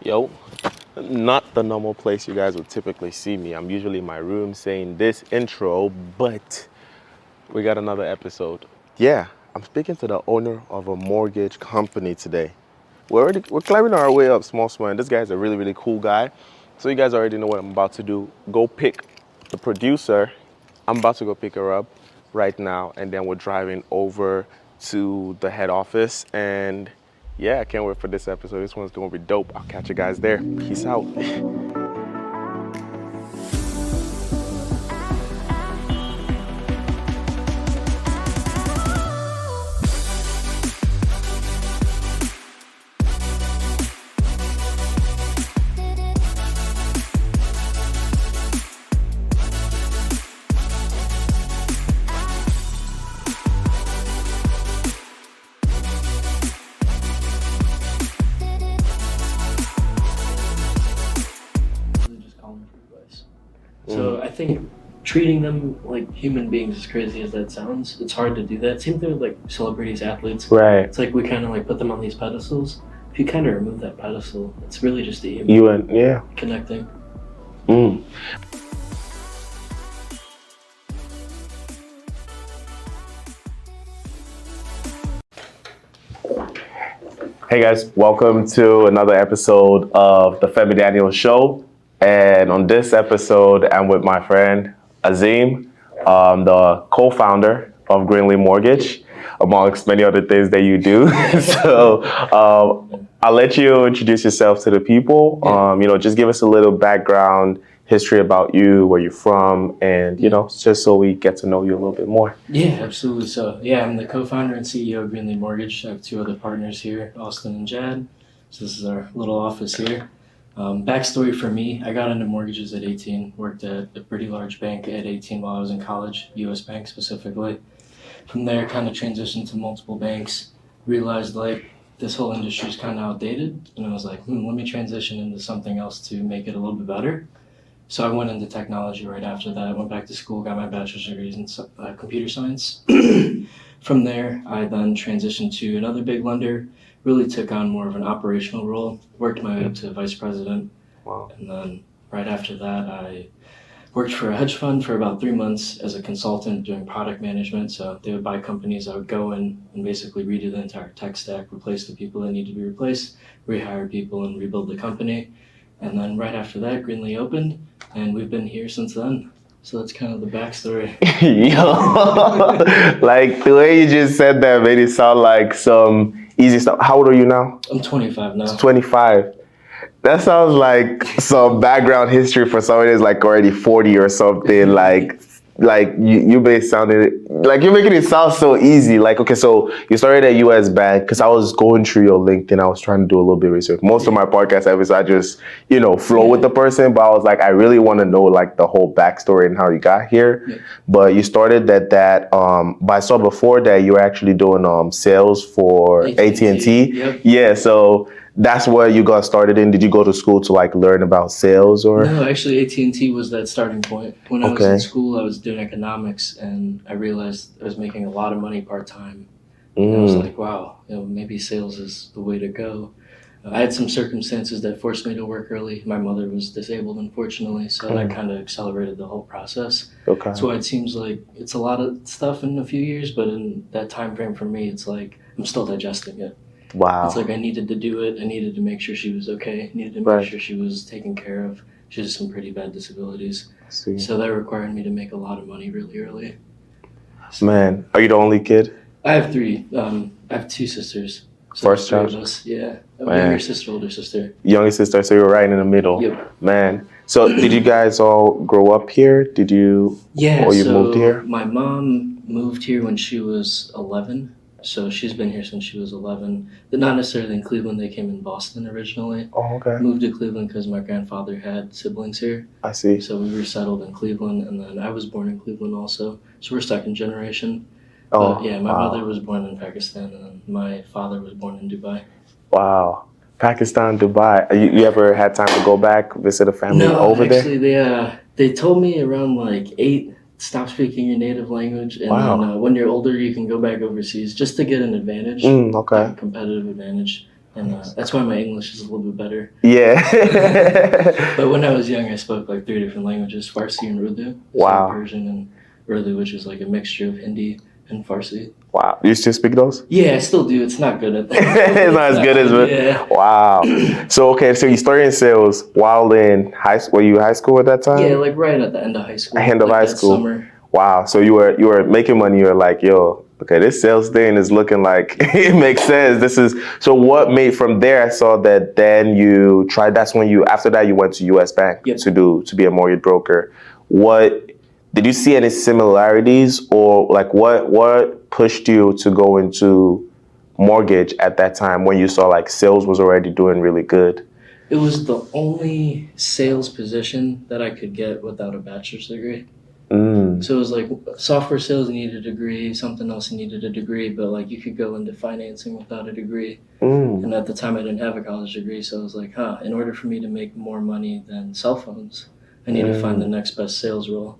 Yo, not the normal place you guys would typically see me. I'm usually in my room saying this intro, but we got another episode. Yeah, I'm speaking to the owner of a mortgage company today. We're climbing our way up small, and this guy's a really, really cool guy. So you guys already know what I'm about to do. Go pick the producer. I'm about to go pick her up right now, and then we're driving over to the head office. And yeah, I can't wait for this episode. This one's gonna be dope. I'll catch you guys there. Peace out. Just call them for advice. So I think treating them like human beings, as crazy as that sounds, it's hard to do that. Same thing with like celebrities, athletes. Right. It's like we kind of like put them on these pedestals. If you kind of remove that pedestal, it's really just a human You and yeah. connecting. Hey guys, welcome to another episode of the Femi Daniel Show. And on this episode, I'm with my friend Azeem, the co-founder of Greenlee Mortgage, amongst many other things that you do. So I'll let you introduce yourself to the people. Just give us a little background history about you, where you're from, and just so we get to know you a little bit more. Yeah, absolutely. So yeah, I'm the co-founder and CEO of Greenlee Mortgage. I have two other partners here, Austin and Jad. So this is our little office here. Backstory for me, I got into mortgages at 18, worked at a pretty large bank at 18 while I was in college, US Bank specifically. From there, kind of transitioned to multiple banks, realized like this whole industry is kind of outdated, and I was like, let me transition into something else to make it a little bit better. So I went into technology right after that. I went back to school, got my bachelor's degrees in computer science. From there, I then transitioned to another big lender, really took on more of an operational role, worked my way up to vice president. Wow. And then right after that, I worked for a hedge fund for about 3 months as a consultant doing product management. So they would buy companies, I would go in and basically redo the entire tech stack, replace the people that need to be replaced, rehire people and rebuild the company. And then right after that, Greenlee opened, and we've been here since then. So that's kind of the backstory. Yo, like the way you just said that made it sound like some easy stuff. How old are you now? I'm 25 now. 25. That sounds like some background history for somebody that's like already 40 or something. Like you made sounded like you're making it sound so easy. Like, okay, so you started at US Bank, because I was going through your LinkedIn. I was trying to do a little bit of research. Most of my podcast episodes, I just, flow with the person. But I was like, I really want to know like the whole backstory and how you got here. Yeah. But you started but I saw before that you were actually doing sales for AT&T. Yep. Yeah, so that's where you got started in. Did you go to school to like learn about sales or? No, actually AT&T was that starting point. When I was in school, I was doing economics, and I realized I was making a lot of money part-time. And I was like, wow, maybe sales is the way to go. I had some circumstances that forced me to work early. My mother was disabled, unfortunately, so that kind of accelerated the whole process. Okay. That's why it seems like it's a lot of stuff in a few years, but in that time frame for me, it's like I'm still digesting it. Wow. It's like I needed to do it. I needed to make sure she was okay. I needed to make sure she was taken care of. She has some pretty bad disabilities. So that required me to make a lot of money really early. So, man, are you the only kid? I have three. I have two sisters. So First child? Yeah. A Man. younger sister, older sister. Youngest sister, so you're right in the middle. Yep. Man. So did you guys all grow up here? Did you? Yeah. Or you so moved here? My mom moved here when she was 11. So she's been here since she was 11. But not necessarily in Cleveland. They came in Boston originally. Oh, okay. Moved to Cleveland because my grandfather had siblings here. I see. So we were settled in Cleveland, and then I was born in Cleveland also. So we're second generation. Oh, But yeah, my mother was born in Pakistan, and then my father was born in Dubai. Wow. Pakistan, Dubai. You ever had time to go back, visit a family over there? No, actually, they told me around like 8, stop speaking your native language, and then when you're older, you can go back overseas just to get an advantage, Okay. a competitive advantage. And that's why my English is a little bit better. Yeah. But when I was young, I spoke like 3 different languages: Farsi and Urdu. Wow. So Persian and Urdu, which is like a mixture of Hindi and Farsi. Wow. You still speak those? Yeah, I still do. It's not good at that. It's not as good as it. Yeah. Wow. So okay, so you started in sales while in high school. Were you high school at that time? Yeah, like right at the end of high school. End of like high that school. Summer. Wow. So you were making money. You were like, yo, okay, this sales thing is looking like it makes sense. This is so. What made from there? I saw that then you tried. That's when you after that you went to U.S. Bank Yep. to be a mortgage broker. What did you see any similarities or like what pushed you to go into mortgage at that time when you saw like sales was already doing really good? It was the only sales position that I could get without a bachelor's degree. So it was like software sales needed a degree, something else needed a degree, but like you could go into financing without a degree. And at the time I didn't have a college degree, so I was like, in order for me to make more money than cell phones, I need to find the next best sales role.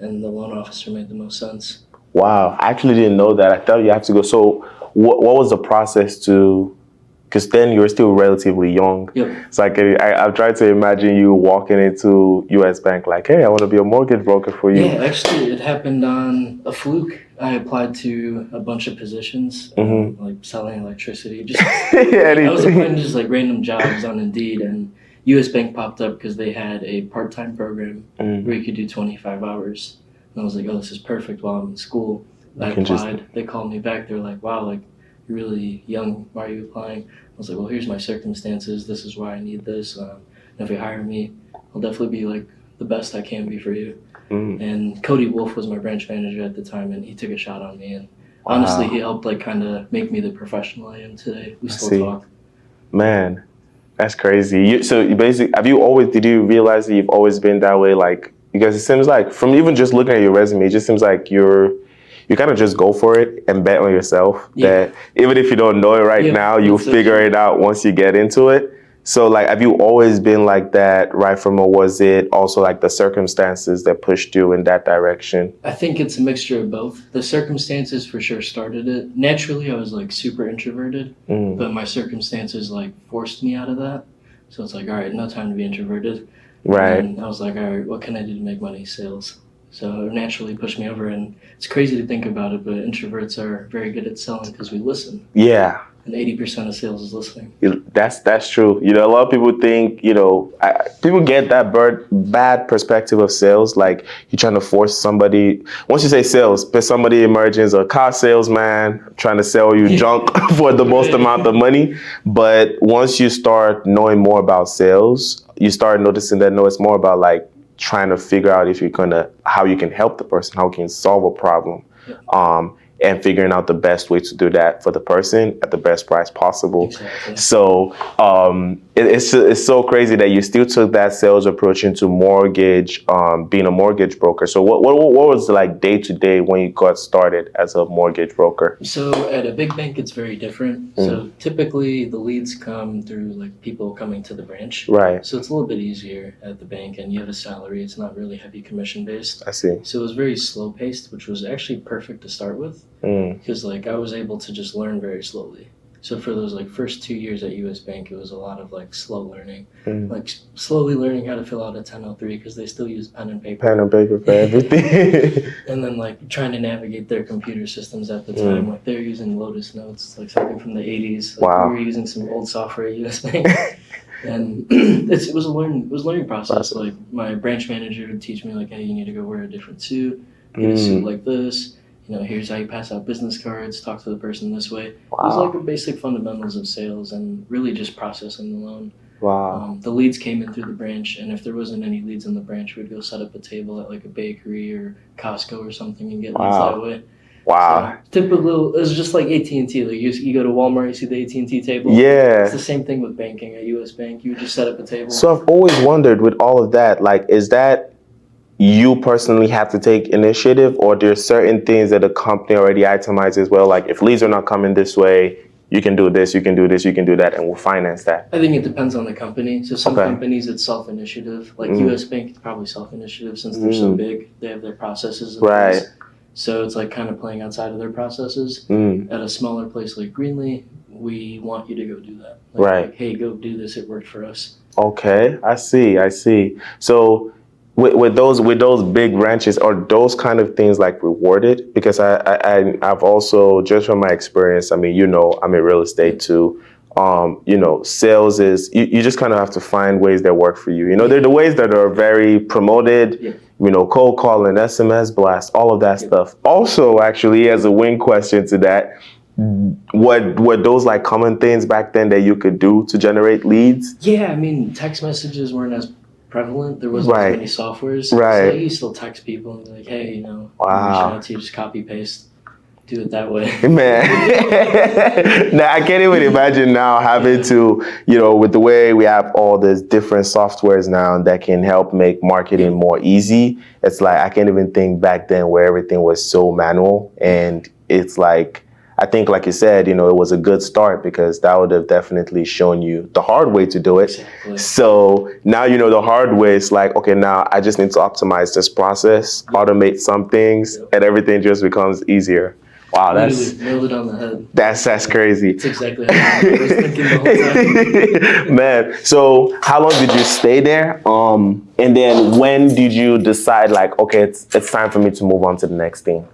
And the loan officer made the most sense. Wow, I actually didn't know that. I thought you have to go. So what was the process to, because then you were still relatively young. Yep. It's like I've tried to imagine you walking into U.S. Bank like, hey, I want to be a mortgage broker for you. Yeah, actually it happened on a fluke. I applied to a bunch of positions, like selling electricity. Just I was applying to just like random jobs on Indeed, and U.S. Bank popped up because they had a part-time program where you could do 25 hours. And I was like, oh, this is perfect while I'm in school. I applied. They called me back. They were like, wow, like you're really young. Why are you applying? I was like, well, here's my circumstances. This is why I need this. And if you hire me, I'll definitely be like the best I can be for you. And Cody Wolf was my branch manager at the time, and he took a shot on me. And honestly, he helped like kind of make me the professional I am today. We still talk. Man, that's crazy. So you basically, did you realize that you've always been that way? Like, because it seems like from even just looking at your resume, it just seems like you kind of just go for it and bet on yourself. That even if you don't know it right now, you'll figure it out once you get into it. So like, have you always been like that right from, or was it also like the circumstances that pushed you in that direction? I think it's a mixture of both. The circumstances for sure started it. Naturally, I was like super introverted, but my circumstances like forced me out of that. So it's like, all right, no time to be introverted. Right. And I was like, all right, what can I do to make money? Sales. So it naturally pushed me over, and it's crazy to think about it, but introverts are very good at selling because we listen. Yeah. And 80% of sales is listening. That's true. You know, a lot of people think, you know, people get that bad perspective of sales. Like you're trying to force somebody. Once you say sales, somebody emerges a car salesman trying to sell you junk for the most amount of money. But once you start knowing more about sales, you start noticing that no, it's more about like trying to figure out how you can help the person, how you can solve a problem. And figuring out the best way to do that for the person at the best price possible. Exactly. So it's so crazy that you still took that sales approach into mortgage, being a mortgage broker. So what was like day to day when you got started as a mortgage broker? So at a big bank, it's very different. So typically the leads come through like people coming to the branch. Right. So it's a little bit easier at the bank, and you have a salary. It's not really heavy commission based. I see. So it was very slow paced, which was actually perfect to start with. Because like I was able to just learn very slowly. So for those like first 2 years at US Bank, it was a lot of like slow learning, like slowly learning how to fill out a 1003 because they still use pen and paper. Pen and paper for everything. And then like trying to navigate their computer systems at the time, like they're using Lotus Notes, like something from the 80s. Like we were using some old software at US Bank. And it was a learning process. Like my branch manager would teach me like, hey, you need to go wear a different suit, get a suit like this. You know, here's how you pass out business cards, talk to the person this way. Wow. It was like the basic fundamentals of sales and really just processing the loan. Wow. The leads came in through the branch, and if there wasn't any leads in the branch, we'd go set up a table at like a bakery or Costco or something and get leads that way. Wow. So, typical, it was just like AT&T. Like you go to Walmart, you see the AT&T table. Yeah. It's the same thing with banking at US Bank. You would just set up a table. So I've always wondered with all of that, like, is that you personally have to take initiative, or there's certain things that the company already itemizes? Well, like if leads are not coming this way, you can do this, you can do this, you can do that, and we'll finance that. I think it depends on the company. So some companies, it's self-initiative. Like US Bank, it's probably self-initiative since they're so big. They have their processes in place. So it's like kind of playing outside of their processes. At a smaller place like Greenlee, we want you to go do that. Like, hey, go do this. It worked for us. Okay, I see. So with those big ranches, are those kind of things like rewarded? Because I've also, just from my experience, I mean, I'm in real estate too. Sales is, you just kind of have to find ways that work for you. There are the ways that are very promoted, cold calling, SMS blast, all of that stuff. Also, actually, as a wing question to that, were those like common things back then that you could do to generate leads? Yeah, I mean, text messages weren't as prevalent. There wasn't as many softwares. Right. So you still text people and be like, hey, I'm Wow. reaching out to you, just copy paste. Do it that way. Man. Now I can't even imagine now having to, with the way we have all these different softwares now that can help make marketing more easy. It's like, I can't even think back then where everything was so manual. And it's like, I think, like you said, it was a good start because that would have definitely shown you the hard way to do it. Exactly. So now the hard way is like, okay, now I just need to optimize this process, automate some things, and everything just becomes easier. Wow, nailed it on the head. That's crazy. That's exactly how I was thinking the whole time. Man, so how long did you stay there? And then when did you decide, like, okay, it's time for me to move on to the next thing?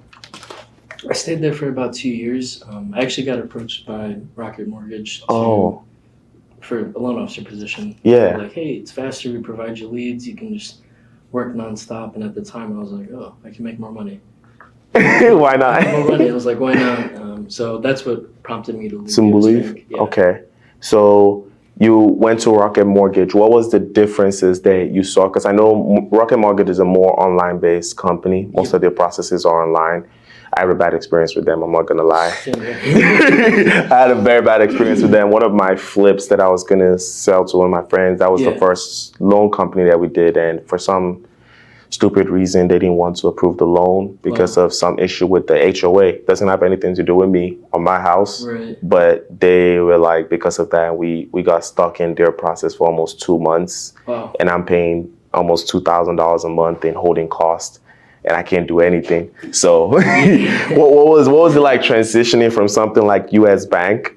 I stayed there for about 2 years. I actually got approached by Rocket Mortgage for a loan officer position. Yeah. Like, hey, it's faster. We provide you leads. You can just work nonstop. And at the time, I was like, oh, I can make more money. Why not? More money. I was like, why not? So that's what prompted me to leave. To leave? Yeah. Okay. So you went to Rocket Mortgage. What was the differences that you saw? Because I know Rocket Mortgage is a more online-based company. Most of their processes are online. I have a bad experience with them. I'm not going to lie. I had a very bad experience with them. One of my flips that I was going to sell to one of my friends, that was the first loan company that we did. And for some stupid reason, they didn't want to approve the loan because of some issue with the HOA. Doesn't have anything to do with me or my house. Right. But they were like, because of that, we got stuck in their process for almost 2 months. Wow. And I'm paying almost $2,000 a month in holding costs. And I can't do anything. So what was it like transitioning from something like US Bank,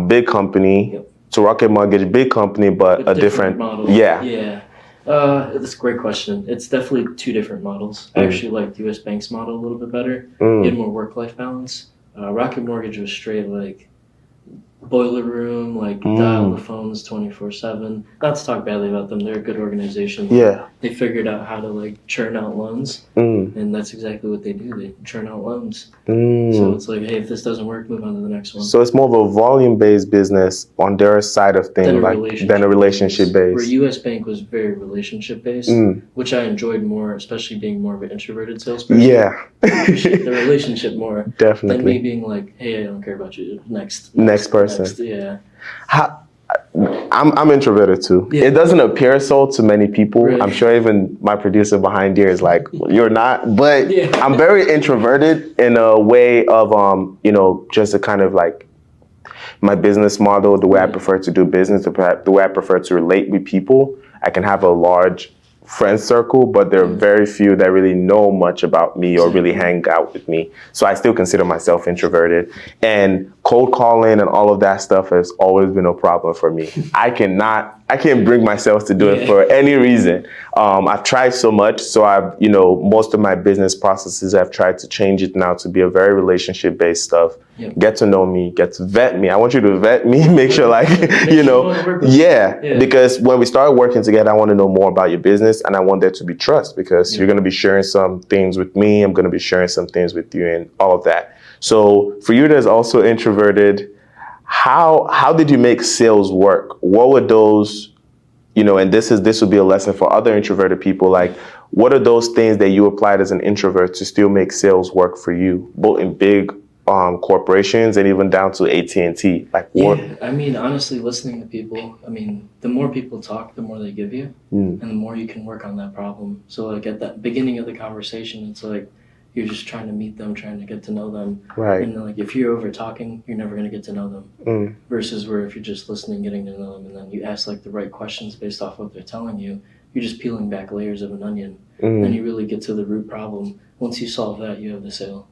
big company, to Rocket Mortgage, big company, but a different model? Yeah. That's a great question. It's definitely two different models. I actually liked US Bank's model a little bit better. You had more work-life balance. Rocket Mortgage was straight like boiler room, like dial the phones 24/7. Not to talk badly about them, they're a good organization. Yeah. They figured out how to like churn out loans, and that's exactly what they do. They churn out loans. So it's like, hey, if this doesn't work, move on to the next one. So it's more of a volume-based business on their side of things, than a relationship-based. Where US Bank was very relationship-based, which I enjoyed more, especially being more of an introverted salesperson. Yeah. The relationship more. Definitely. Than me being like, hey, I don't care about you. Next person. Yeah. I'm introverted too. Yeah. It doesn't appear so to many people. Right. I'm sure even my producer behind here is like, you're not. But I'm very introverted in a way of, just a kind of like my business model, the way I prefer to do business, the way I prefer to relate with people. I can have a large friend circle, but there are very few that really know much about me or really hang out with me. So I still consider myself introverted. And cold calling and all of that stuff has always been a problem for me. I can't bring myself to do it for any reason. I've tried so much. So I've, most of my business processes, I've tried to change it now to be a very relationship-based stuff. Get to know me, get to vet me. I want you to vet me, make sure because when we start working together, I want to know more about your business and I want there to be trust because you're going to be sharing some things with me. I'm going to be sharing some things with you and all of that. So for you that's also introverted, how did you make sales work? What were those, and this would be a lesson for other introverted people, like what are those things that you applied as an introvert to still make sales work for you, both in big corporations and even down to AT&T? Like what? Yeah, I mean, honestly, listening to people, the more people talk, the more they give you, and the more you can work on that problem. So like at that beginning of the conversation, it's like, you're just trying to meet them, trying to get to know them. Right. And like if you're over talking, you're never going to get to know them. Versus where if you're just listening, getting to know them, and then you ask like the right questions based off what they're telling you, you're just peeling back layers of an onion. Then you really get to the root problem. Once you solve that, you have the sale.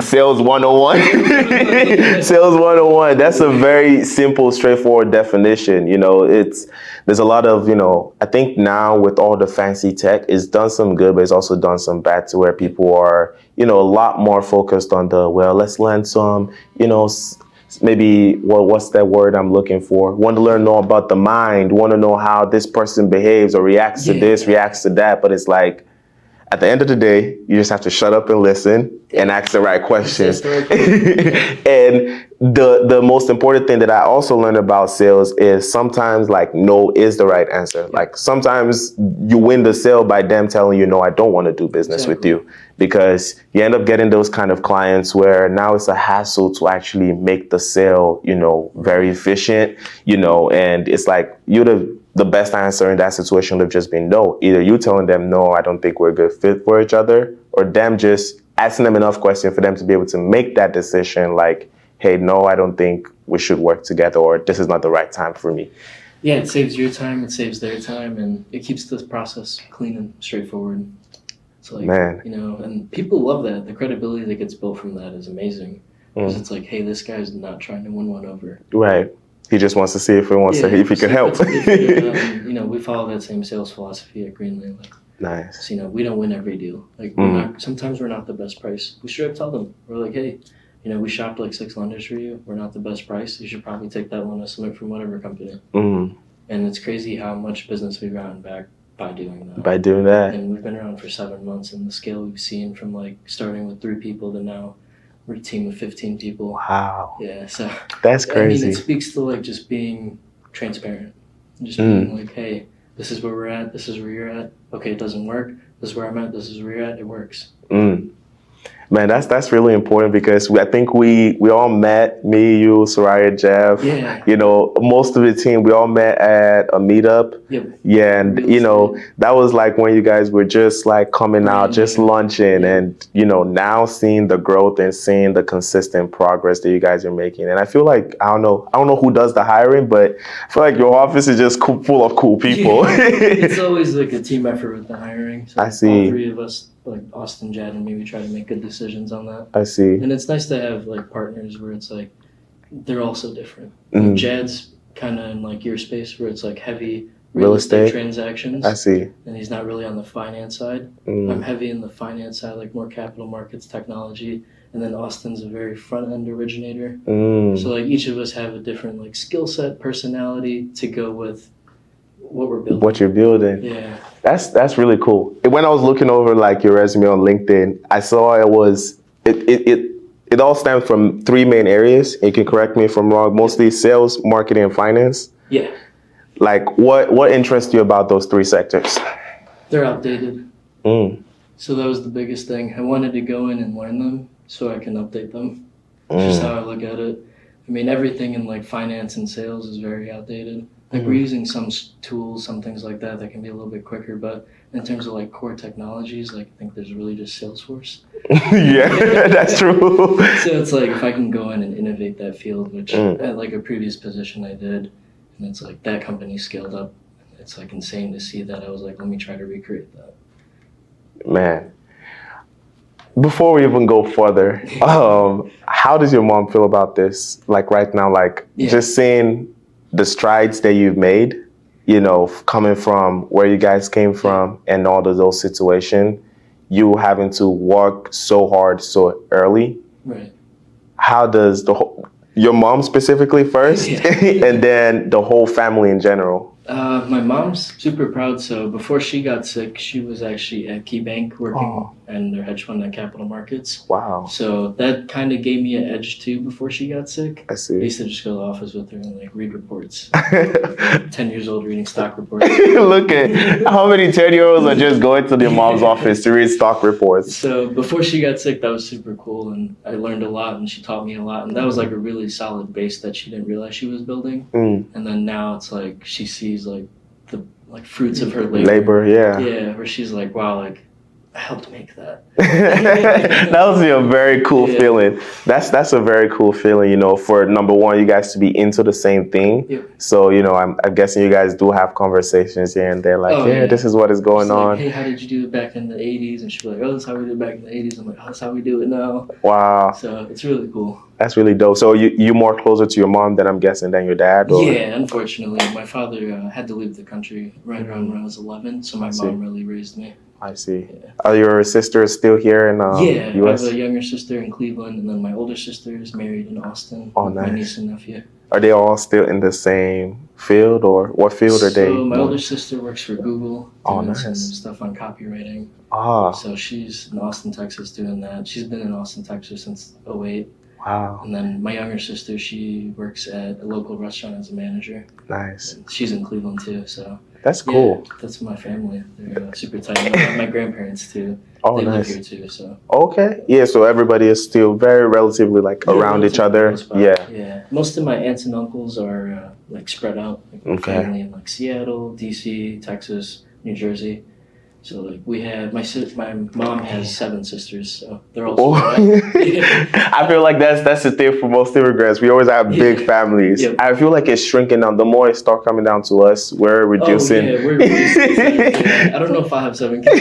Sales 101. Sales 101. That's a very simple, straightforward definition. There's a lot of, I think now with all the fancy tech, it's done some good, but it's also done some bad to where people are, a lot more focused on let's learn some, maybe, what's that word I'm looking for? Want to learn more about the mind, want to know how this person behaves or reacts to this, reacts to that. But it's like, at the end of the day, you just have to shut up and listen and ask the right questions. And the most important thing that I also learned about sales is sometimes no is the right answer. Like sometimes you win the sale by them telling you, no, I don't want to do business with you, because you end up getting those kind of clients where now it's a hassle to actually make the sale, very efficient, and it's like the best answer in that situation would have just been no. Either you telling them, no, I don't think we're a good fit for each other, or them just asking them enough questions for them to be able to make that decision like, hey, no, I don't think we should work together, or this is not the right time for me. Yeah, it saves your time, it saves their time, and it keeps this process clean and straightforward. It's like, and people love that. The credibility that gets built from that is amazing. Because it's like, hey, this guy's not trying to win one over. Right. He just wants to see if he can help. We follow that same sales philosophy at Greenland. Nice. So, we don't win every deal. Sometimes we're not the best price. We straight up tell them. We're like, hey, we shopped 6 lenders for you. We're not the best price. You should probably take that loan estimate from whatever company. And it's crazy how much business we've gotten back by doing that. And we've been around for 7 months, and the scale we've seen from starting with 3 people to now we're a team of 15 people. Wow. Yeah, so that's crazy. It speaks to just being transparent. Just being like, hey, this is where we're at, this is where you're at. Okay, it doesn't work. This is where I'm at, this is where you're at, it works. Man, that's really important, because I think we all met, me, you, Soraya, Jeff, most of the team, we all met at a meetup. Yep. Yeah, and that was when you guys were just coming out, just lunching, and now seeing the growth and seeing the consistent progress that you guys are making. And I feel like I don't know who does the hiring, but I feel like your office is just full of cool people. Yeah. It's always a team effort with the hiring. So I see. All 3 of us, Austin, Jad, and me, we try to make good decisions on that. I see. And it's nice to have partners where it's they're all so different. Jad's kind of in your space where it's heavy real estate transactions. I see. And he's not really on the finance side. I'm heavy in the finance side, more capital markets, technology. And then Austin's a very front end originator. So each of us have a different skill set, personality to go with what we're building. What you're building. Yeah. That's really cool. When I was looking over your resume on LinkedIn, I saw it all stems from 3 main areas. You can correct me if I'm wrong. Mostly sales, marketing, and finance. Yeah. What interests you about those 3 sectors? They're outdated. So that was the biggest thing. I wanted to go in and learn them so I can update them. It's just how I look at it. Everything in finance and sales is very outdated. We're using some tools, some things like that can be a little bit quicker, but in terms of core technologies, I think there's really just Salesforce. Yeah, that's true. So it's if I can go in and innovate that field, which at a previous position I did, and it's that company scaled up. It's insane to see that. I was let me try to recreate that. Man, before we even go further, how does your mom feel about this? Right now, just seeing the strides that you've made, coming from where you guys came from and all of those situations, you having to work so hard so early. Right. How does your mom specifically first, and then the whole family in general? My mom's super proud. So before she got sick, she was actually at KeyBank working in their hedge fund and capital markets. Wow. So that kind of gave me an edge too before she got sick. I see. I used to just go to the office with her and read reports. 10 years old reading stock reports. Look at how many 10-year-olds are just going to their mom's office to read stock reports. So before she got sick, that was super cool, and I learned a lot, and she taught me a lot, and that was a really solid base that she didn't realize she was building. And then now it's she sees the fruits of her labor. Yeah. Yeah, where she's wow, I helped make that. That must be a very cool Yeah. feeling. That's a very cool feeling, you know, for number one, you guys to be into the same thing. Yep. So, you know, I'm guessing you guys do have conversations here and there, like, Oh, yeah, yeah. this is what is It's going like, on. hey, how did you do it back in the 80s? And she'd be like, oh, that's how we did it back in the 80s. I'm like, oh, that's how we do it now. Wow, So it's really cool. that's really dope. So you more closer to your mom than I'm guessing than your dad? Or? Yeah, unfortunately. My father had to leave the country right around when I was 11. So my mom really raised me. I see. Yeah. Are your sisters still here in Yeah, US? I have a younger sister in Cleveland, and then my older sister is married in Austin. Oh, with my nice. niece and nephew. Are they all still in the same field, or what field are they? So my more? older sister works for Google, Oh, doing nice. some stuff on copywriting. Ah, So she's in Austin, Texas, doing that. She's been in Austin, Texas since '08. wow, And then my younger sister, she works at a local restaurant as a manager. nice. She's in Cleveland too, so That's cool. yeah, that's my family. They're super tight. And my grandparents too. Oh, They live nice. here too, so. Okay. Yeah, so everybody is still very relatively like around each other. Close by. Yeah. Yeah. Most of my aunts and uncles are like spread out. Like my Okay. family in like Seattle, DC, Texas, New Jersey. So like we have my mom has 7 sisters, so they're all Oh. spread out. I feel like that's the thing for most immigrants. We always have big Yeah. families. Yep. I feel like it's shrinking down. The more it start coming down to us, we're reducing. Oh, yeah, we're reducing. I don't know if I have 7 kids.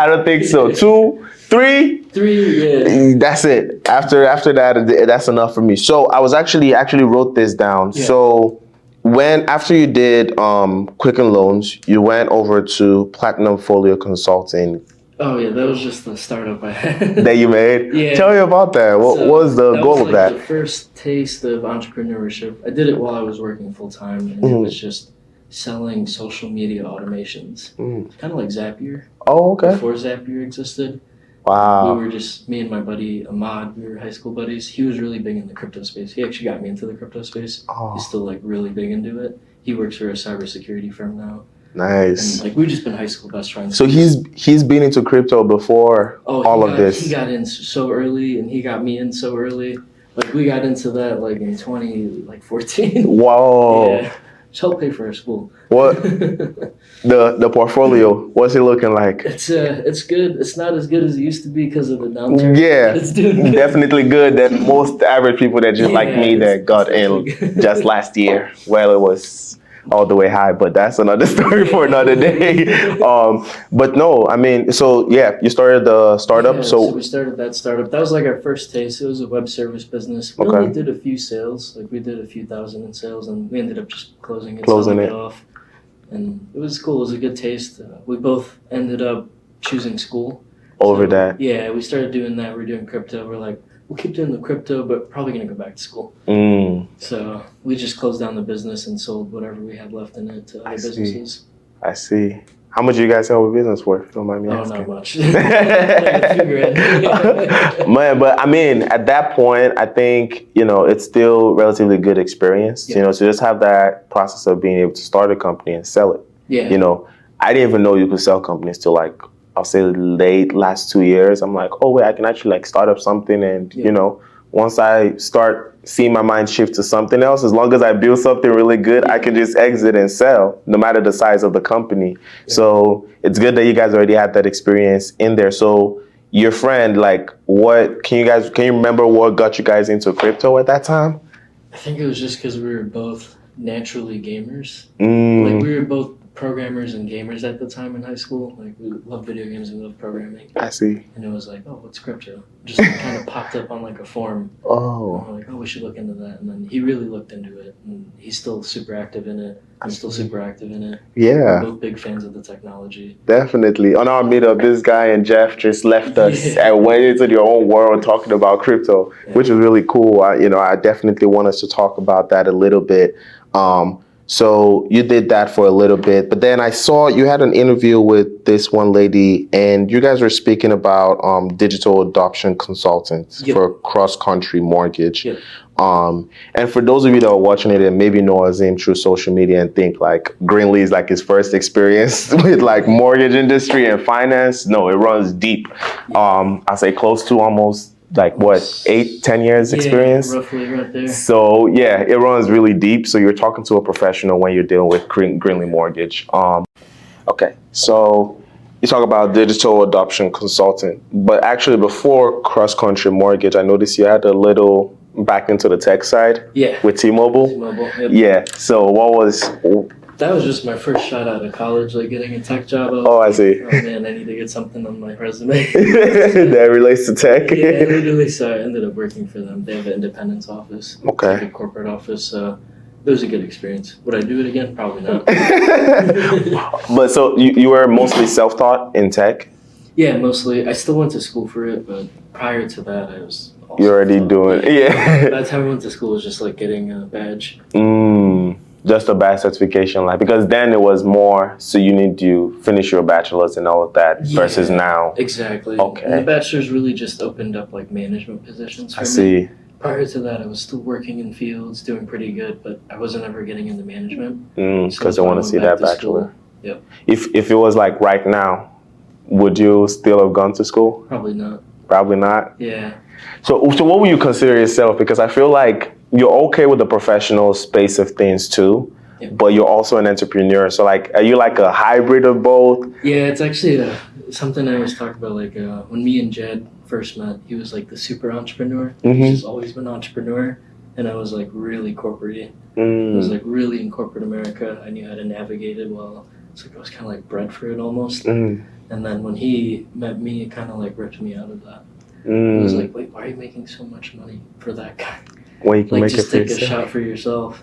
I don't think so. 2, 3. 3, yeah. That's it. After that, that's enough for me. So I was actually wrote this down. Yeah. So after you did Quicken Loans, you went over to Platinum Folio Consulting Oh yeah, that was just the startup I had. that you made. Yeah. Tell me about that. What was the that goal was of that? The first taste of entrepreneurship. I did it while I was working full time, and it was just selling social media automations. Kind of like Zapier. Oh, okay. Before Zapier existed. Wow. We were just, me and my buddy Ahmad, we were high school buddies. He was really big in the crypto space. He actually got me into the crypto space. Oh, He's still like really big into it. He works for a cybersecurity firm now. nice. And like we've just been high school best friends. So he's been into crypto before all of this. He got in so early, and he got me in so early. Like we got into that like in 2014. Whoa. Yeah. Just help pay for our school. What the portfolio? What's it looking like? It's good. It's not as good as it used to be because of the downturn. Yeah, It's doing good. definitely good than most average people that just like Yeah, me that got it's in definitely just last year. Well, it was all the way high, but that's another story for another day. But no, I mean, so yeah, you started the startup. Yeah, so we started that startup. That was like our first taste. It was a web service business. We Okay. only did a few sales. Like we did a few thousand in sales, and we ended up just closing it, Closing selling it. off. And it was cool. It was a good taste. We both ended up choosing school. over So, that. Yeah, we started doing that. We're doing crypto. We're like, we'll keep doing the crypto, but probably gonna go back to school. So we just closed down the business and sold whatever we had left in it to other see. businesses. I see. How much do you guys sell a business for? If you don't mind me Oh, asking. not much. Like a few grand. Man, but I mean, at that point, I think, it's still relatively good experience, Yeah. to just have that process of being able to start a company and sell it. Yeah. I didn't even know you could sell companies till like, I'll say late last 2 years. I'm like, oh wait, I can actually like start up something. And, Yeah. Once I start seeing my mind shift to something else, as long as I build something really good, I can just exit and sell no matter the size of the company. Yeah. So it's good that you guys already had that experience in there. So your friend, like can you remember what got you guys into crypto at that time? I think it was just because we were both naturally gamers. Mm. Like we were both programmers and gamers at the time in high school. Like we loved video games and we loved programming. I see. And it was like, oh, what's crypto? Just kind of popped up on like a forum. Oh. And we're like, oh, we should look into that. And then he really looked into it. And he's still super active in it. I'm still super active in it. Yeah. We're both big fans of the technology. Definitely. On our meetup, this guy and Jeff just left us Yeah. and went into their own world talking about crypto, which is really cool. I definitely want us to talk about that a little bit. So you did that for a little bit, but then I saw you had an interview with this one lady, and you guys were speaking about digital adoption consultants Yep. for cross-country mortgage. Yep. And for those of you that are watching it and maybe know Azeem through social media and think like Greenlee is like his first experience with like mortgage industry and finance, no, it runs deep. I'll say close to almost like what, 8-10 years experience? Yeah, roughly right there. So yeah, it runs really deep. So you're talking to a professional when you're dealing with Greenlee Mortgage. Okay, so you talk about digital adoption consultant, but actually before cross country mortgage, I noticed you had a little back into the tech side. Yeah. With T-Mobile. T-Mobile. Yep. Yeah. So what was? That was just my first shot out of college, like getting a tech job. Oh, I see. Oh man, I need to get something on my resume. That relates to tech. Yeah, literally. So I ended up working for them. They have an independence office. Okay. It's like a corporate office. So it was a good experience. Would I do it again? Probably not. But so you were mostly self-taught in tech? Yeah, mostly. I still went to school for it, but prior to that, I was. You're already doing By the time I went to school, it was just like getting a badge. Just a badge certification, like, because then it was more so you need to finish your bachelor's and all of that versus now. Exactly. Okay. And the bachelor's really just opened up like management positions for me. I see. Prior to that, I was still working in fields, doing pretty good, but I wasn't ever getting into management. Because I want to see that bachelor. Yep. If it was like right now, would you still have gone to school? Probably not. Probably not? Yeah. So what would you consider yourself? Because I feel like you're okay with the professional space of things too, but you're also an entrepreneur. So like, are you like a hybrid of both? Yeah, it's actually something I always talk about. Like when me and Jed first met, he was like the super entrepreneur. He's just always been an entrepreneur. And I was like really corporate-y. I was like really in corporate America. I knew how to navigate it well. It's like I was kind of like bred for it almost. And then when he met me, it kind of like ripped me out of that. I was like, wait, why are you making so much money for that guy? Well, you can like make just it take a shot for yourself.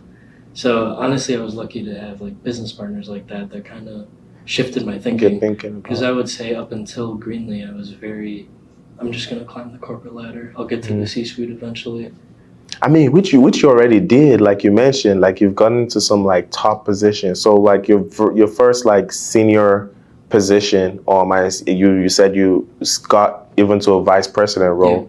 So honestly, I was lucky to have like business partners like that kind of shifted my thinking. Because I would say up until Greenlee, I was I'm just gonna climb the corporate ladder. I'll get to the C-suite eventually. I mean, which you already did, like you mentioned, like you've gotten into some like top positions. So like your first like senior position, you said you got even to a vice president role,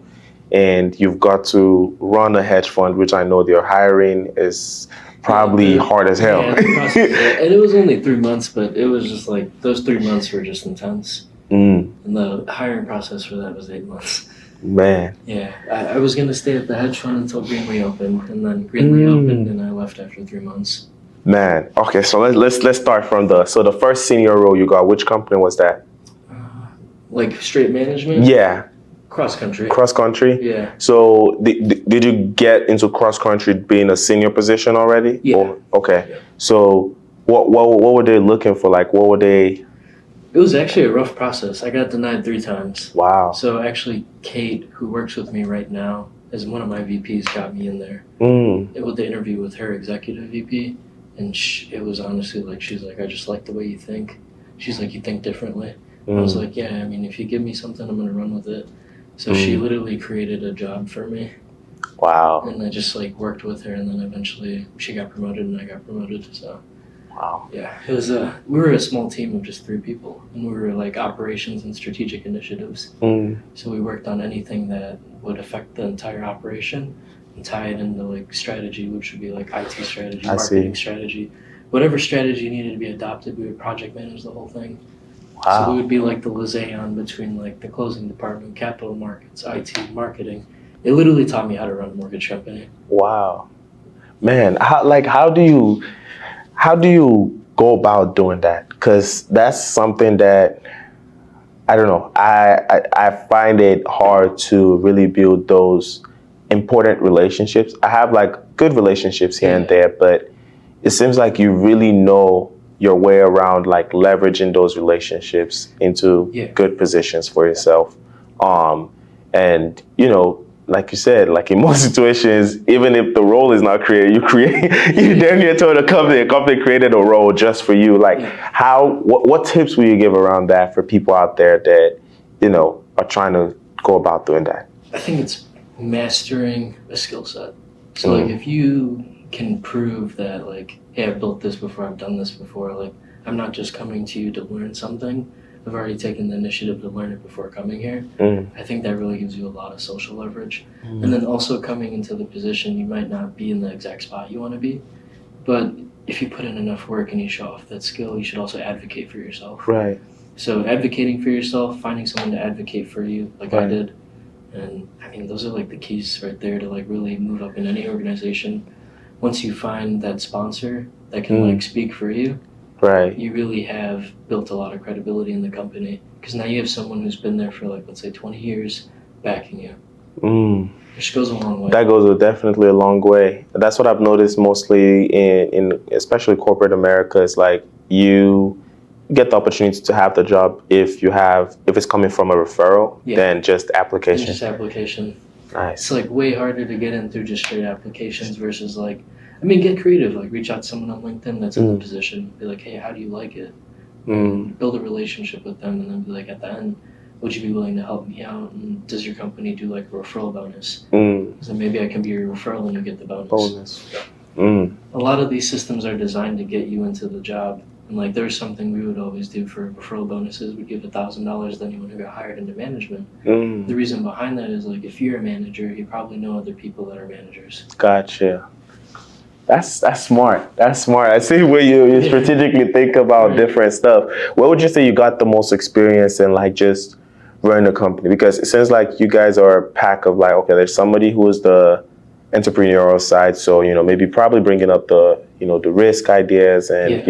and you've got to run a hedge fund, which I know their hiring is probably hard as hell. And it was only 3 months, but it was just like those 3 months were just intense. And the hiring process for that was 8 months. Man. Yeah, I was gonna stay at the hedge fund until Greenlee opened, and then Greenlee opened, and I left after 3 months. Man, okay, so let's start from the first senior role you got. Which company was that? Like straight management? Yeah. Cross country. Cross country? Yeah. So did you get into cross country being a senior position already? Yeah. Okay. Yeah. So what were they looking for? Like what were they? It was actually a rough process. I got denied 3 times. Wow. So actually, Kate, who works with me right now, as one of my VPs, got me in there. With the interview with her executive VP, and it was honestly like, she's like, I just like the way you think. She's like, you think differently. I was like, yeah, I mean, if you give me something, I'm gonna run with it. So she literally created a job for me. Wow. And I just like worked with her, and then eventually she got promoted and I got promoted. So. Wow. Yeah, it was we were a small team of just 3 people, and we were like operations and strategic initiatives. So we worked on anything that would affect the entire operation and tie it into like strategy, which would be like IT strategy, marketing strategy, whatever strategy needed to be adopted. We would project manage the whole thing. Wow. So we would be like the liaison between like the closing department, capital markets, IT, marketing. It literally taught me how to run a mortgage company. Wow, man, how do you go about doing that? Because that's something that, I don't know, I find it hard to really build those important relationships. I have like good relationships here and there, but it seems like you really know your way around like leveraging those relationships into good positions for yourself. And, you know, like you said, like in most situations, even if the role is not created, you then get told a company created a role just for you. Like what tips will you give around that for people out there that, you know, are trying to go about doing that? I think it's mastering a skill set. So like if you can prove that like, hey, I've built this before, I've done this before, like I'm not just coming to you to learn something. I've already taken the initiative to learn it before coming here. I think that really gives you a lot of social leverage. And then also coming into the position, you might not be in the exact spot you want to be, but if you put in enough work and you show off that skill, you should also advocate for yourself. Right. So advocating for yourself, finding someone to advocate for you, like I did. And I mean, those are like the keys right there to like really move up in any organization. Once you find that sponsor that can like speak for you, Right. you really have built a lot of credibility in the company because now you have someone who's been there for like, let's say 20 years backing you, which goes a long way. That goes definitely a long way. That's what I've noticed mostly in especially corporate America is like you get the opportunity to have the job if it's coming from a referral than just application. Just application. Nice. It's like way harder to get in through just straight applications versus like, I mean, get creative. Like reach out to someone on LinkedIn that's in the position. Be like, hey, how do you like it? Build a relationship with them, and then be like, at the end, would you be willing to help me out? And does your company do like a referral bonus? So maybe I can be your referral and you get the bonus. A lot of these systems are designed to get you into the job. And like there's something we would always do for referral bonuses. We'd give $1,000 to anyone who got hired into management. The reason behind that is like if you're a manager, you probably know other people that are managers. Gotcha. That's smart. That's smart. I see where you strategically think about different stuff. Where would you say you got the most experience in like just running a company? Because it seems like you guys are a pack of like, okay, there's somebody who is the entrepreneurial side. So, maybe probably bringing up the risk ideas and,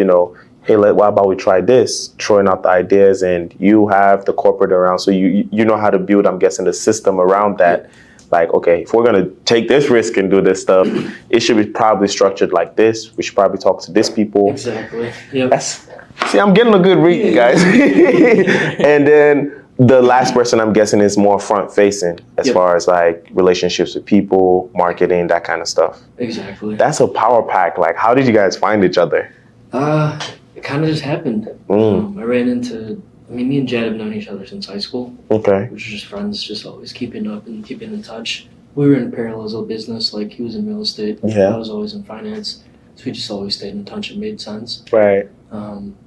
hey, why about we try this, throwing out the ideas, and you have the corporate around. So you know how to build, I'm guessing, the system around that. Like, okay, if we're going to take this risk and do this stuff, it should be probably structured like this. We should probably talk to this people. Exactly. Yep. See, I'm getting a good read, guys. And then the last person, I'm guessing, is more front facing as far as like relationships with people, marketing, that kind of stuff. Exactly. That's a power pack. Like, how did you guys find each other? It kind of just happened. I ran into, me and Jed have known each other since high school. Okay. Which are just friends, just always keeping up and keeping in touch. We were in parallels of business, like he was in real estate. I was always in finance. So we just always stayed in touch. It made sense. Right.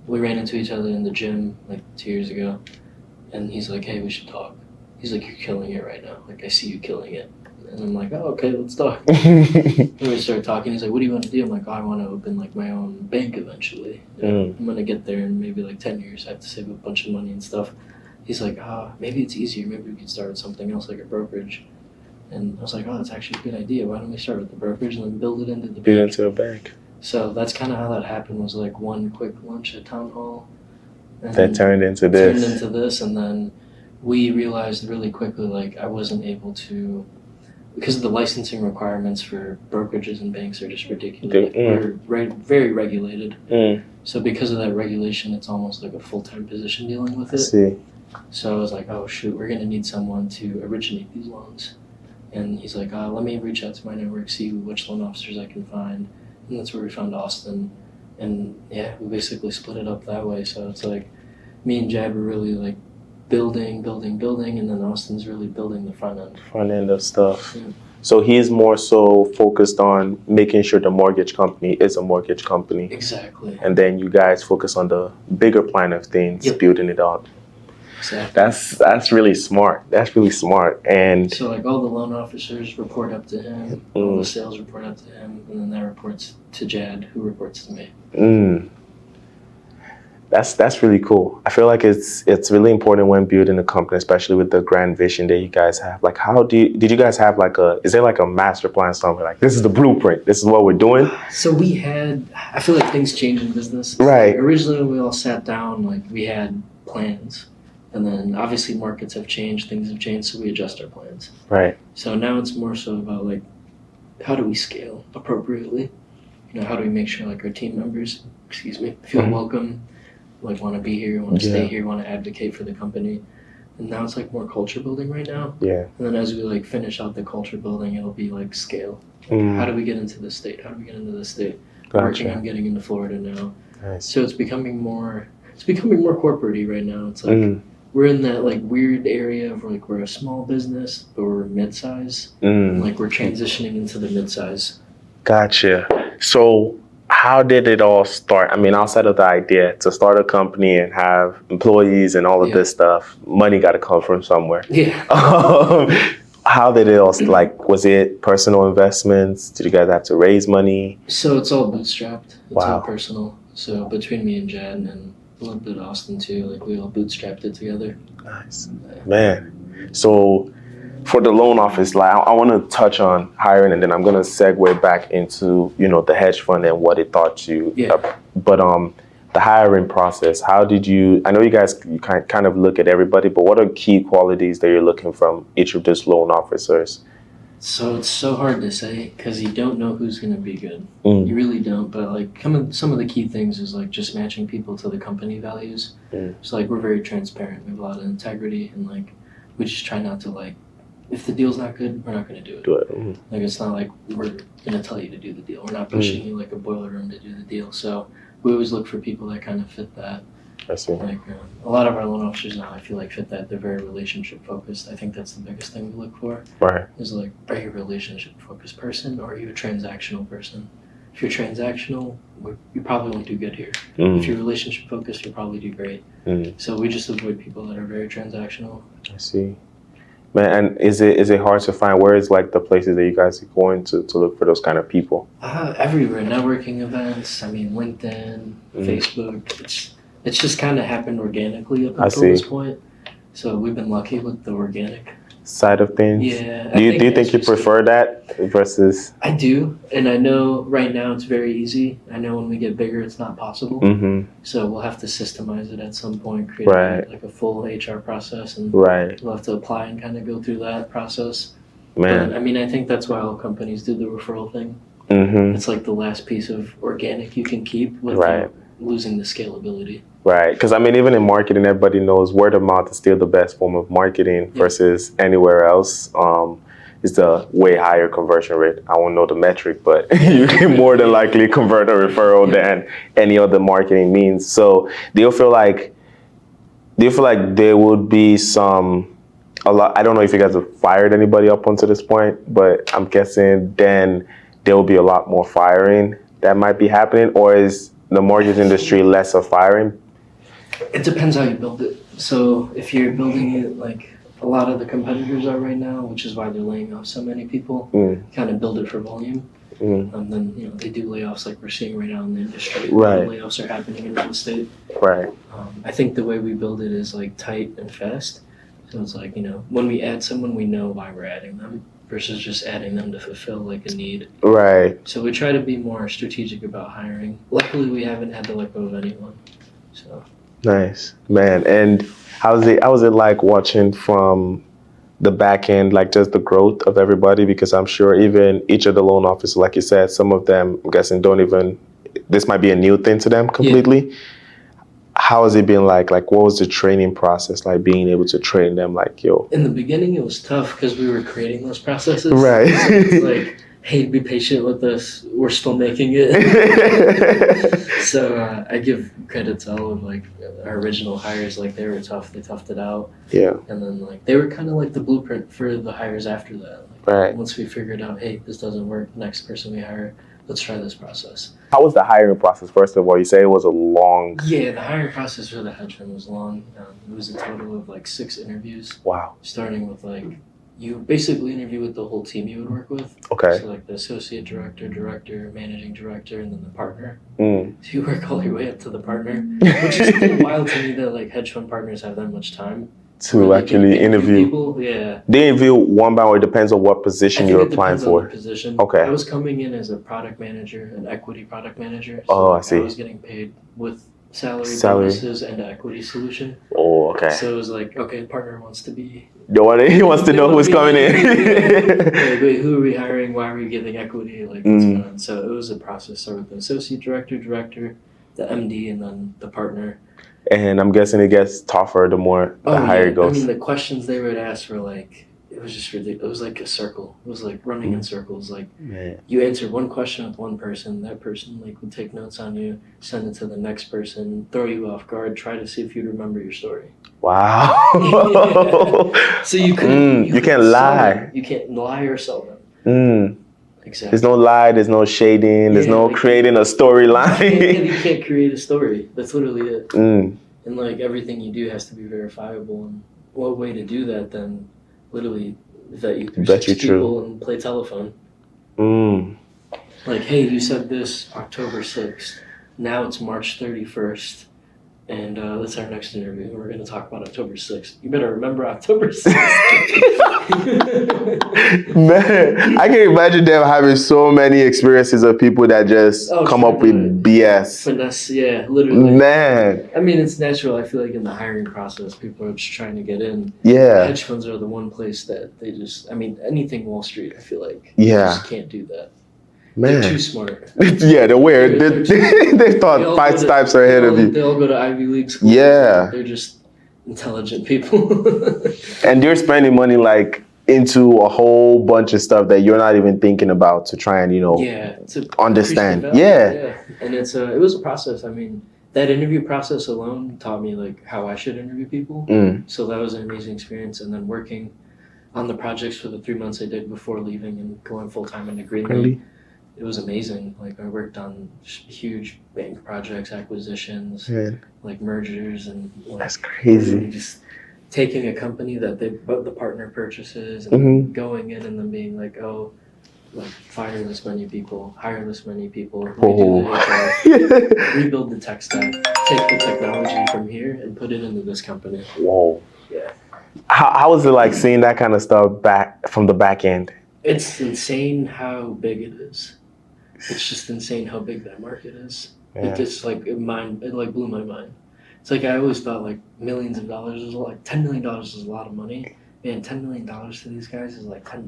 We ran into each other in the gym like 2 years ago. And he's like, hey, we should talk. He's like, you're killing it right now. Like, I see you killing it. And I'm like, oh, okay, let's talk. And we started talking. He's like, what do you want to do? I'm like, oh, I want to open like my own bank eventually. I'm going to get there in maybe like 10 years. I have to save a bunch of money and stuff. He's like, maybe it's easier. Maybe we could start with something else like a brokerage. And I was like, oh, that's actually a good idea. Why don't we start with the brokerage and then build it into the bank? Build into a bank. So that's kind of how that happened, was like one quick lunch at Town Hall. And that turned into this. And then we realized really quickly, like I wasn't able to, because of the licensing requirements for brokerages and banks are just ridiculous. We're very regulated. So because of that regulation, it's almost like a full-time position dealing with it. So I was like, oh shoot, we're going to need someone to originate these loans. And he's like, let me reach out to my network, see which loan officers I can find. And that's where we found Austin. And yeah, we basically split it up that way. So it's like me and Jab are really like building, and then Austin's really building the front end. Front end of stuff. Yeah. So he's more so focused on making sure the mortgage company is a mortgage company. Exactly. And then you guys focus on the bigger plan of things, building it up. Exactly. That's really smart. That's really smart. And so like all the loan officers report up to him, all the sales report up to him, and then that reports to Jad, who reports to me. That's really cool. I feel like it's really important when building a company, especially with the grand vision that you guys have. Like, did you guys have is there like a master plan somewhere? Like, this is the blueprint. This is what we're doing. So I feel like things change in business. Right. Like, originally, when we all sat down, like we had plans. And then obviously markets have changed, things have changed, so we adjust our plans. Right. So now it's more so about like, how do we scale appropriately? How do we make sure like our team members, feel welcome, like want to be here, want to stay here, want to advocate for the company. And now it's like more culture building right now. Yeah. And then as we like finish out the culture building, it'll be like scale. Like, how do we get into this state? How do we get into this state? Gotcha. Working on getting into Florida now. Nice. So it's becoming more corporate-y right now. It's like we're in that like weird area of like we're a small business, but we're mid-size. Like we're transitioning into the mid-size. Gotcha. So how did it all start? I mean, outside of the idea to start a company and have employees and all of this stuff, money got to come from somewhere. Yeah. How did it all, like, was it personal investments? Did you guys have to raise money? So it's all bootstrapped. It's all personal. So between me and Jad and a little bit of Austin too, like we all bootstrapped it together. Nice. Man. So for the loan office, like I want to touch on hiring, and then I'm going to segue back into, the hedge fund and what it taught you. Yeah. But the hiring process. How did you? I know you kind of look at everybody, but what are key qualities that you're looking from each of these loan officers? So it's so hard to say because you don't know who's going to be good. Mm. You really don't. But like some of the key things is like just matching people to the company values. So like we're very transparent. We have a lot of integrity, and like we just try not to like, if the deal's not good, we're not going to do it. Like it's not like we're going to tell you to do the deal. We're not pushing you like a boiler room to do the deal. So we always look for people that kind of fit that. I see. Like a lot of our loan officers now, I feel like fit that. They're very relationship focused. I think that's the biggest thing we look for. Right. Is like, are you a relationship focused person or are you a transactional person? If you're transactional, you probably won't do good here. If you're relationship focused, you'll probably do great. So we just avoid people that are very transactional. I see. Man, and is it hard to find? Where is like the places that you guys are going to look for those kind of people? Everywhere. Networking events. I mean, LinkedIn, Facebook. It's just kind of happened organically up until this point. So we've been lucky with the organic side of things. Yeah. Do you think you prefer that versus? I do, and I know right now it's very easy. I know when we get bigger, it's not possible. So we'll have to systemize it at some point, create like a full HR process, and we'll have to apply and kind of go through that process. Man, but, I mean, I think that's why all companies do the referral thing. It's like the last piece of organic you can keep without losing the scalability. Right, because I mean, even in marketing, everybody knows word of mouth is still the best form of marketing versus anywhere else. It's the way higher conversion rate. I won't know the metric, but you can more than likely convert a referral than any other marketing means. So do you feel like there would be a lot? I don't know if you guys have fired anybody up until this point, but I'm guessing then there will be a lot more firing that might be happening, or is the mortgage industry less of firing? It depends how you build it. So if you're building it like a lot of the competitors are right now, which is why they're laying off so many people, kind of build it for volume. And then they do layoffs like we're seeing right now in the industry. Layoffs are happening in real estate. I think the way we build it is like tight and fast. So it's like, when we add someone, we know why we're adding them versus just adding them to fulfill like a need. So we try to be more strategic about hiring. Luckily, we haven't had to let go of anyone. So. Nice, man. And how was it like watching from the back end, like just the growth of everybody? Because I'm sure even each of the loan officers, like you said, some of them, I'm guessing, this might be a new thing to them completely. How has it been like? Like, what was the training process like, being able to train them like, yo? In the beginning, it was tough because we were creating those processes. Right. So it's like, hey, be patient with us. We're still making it. So I give credit to all of like our original hires. Like they were tough. They toughed it out. Yeah. And then like they were kind of like the blueprint for the hires after that. Like, once we figured out, hey, this doesn't work. Next person we hire, let's try this process. How was the hiring process? First of all, you say it was a long. Yeah, the hiring process for the hedge fund was long. It was a total of like 6 interviews. Wow. Starting with like, you basically interview with the whole team you would work with. Okay. So like the associate director, managing director, and then the partner. So you work all your way up to the partner, which is a little wild to me that like hedge fund partners have that much time to actually interview people. Yeah. They interview one by one. It depends on what position you're applying for. On the position. Okay. I was coming in as a product manager, an equity product manager. So I see. I was getting paid with salary bonuses and an equity solution. Oh, okay. So it was like, okay, partner wants to be. He wants to know who's coming in. Wait, who are we hiring? Why are we giving equity? Like, what's going on? So it was a process. So with the associate director, the MD, and then the partner. And I'm guessing it gets tougher the more the higher it goes. I mean, the questions they would ask were like, it was just ridiculous. It was like a circle. It was like running in circles. Like, you answer one question with one person, that person like would take notes on you, send it to the next person, throw you off guard, try to see if you'd remember your story. Wow. So you can't lie. You can't lie or sell them. Exactly. There's no lie, there's no shading, there's no creating a storyline. You can't create a story. That's literally it. And like everything you do has to be verifiable. And what way to do that then? Literally vet you through 6 people and play telephone. Like, hey, you said this October 6th. Now it's March 31st. And that's our next interview. We're going to talk about October 6th. You better remember October 6th. Man, I can imagine them having so many experiences of people that just come up with BS. Finesse, yeah, literally. Man. I mean, it's natural. I feel like in the hiring process, people are just trying to get in. Yeah. Hedge funds are the one place that they just, I mean, anything Wall Street, I feel like. Yeah. You just can't do that. Man. They're too smart. Yeah, they're weird. They thought 5 steps ahead of you. They all go to Ivy League schools. Yeah. They're just intelligent people. And you're spending money like into a whole bunch of stuff that you're not even thinking about to try and, to understand. Yeah. And it was a process. I mean, that interview process alone taught me like how I should interview people. So that was an amazing experience. And then working on the projects for the 3 months I did before leaving and going full time into Greenlee. It was amazing. Like I worked on huge bank projects, acquisitions, like mergers, and like, that's crazy. Just taking a company that the partner purchases and going in and then being like, oh, like fire this many people, hire this many people, redo the HR, rebuild the tech stack, take the technology from here and put it into this company. Whoa. Yeah. How was it like seeing that kind of stuff back from the back end? It's insane how big it is. It's just insane how big that market is. Yeah. It just like it blew my mind. It's like I always thought like millions of dollars was like $10 million is a lot of money. Man, $10 million to these guys is like $10.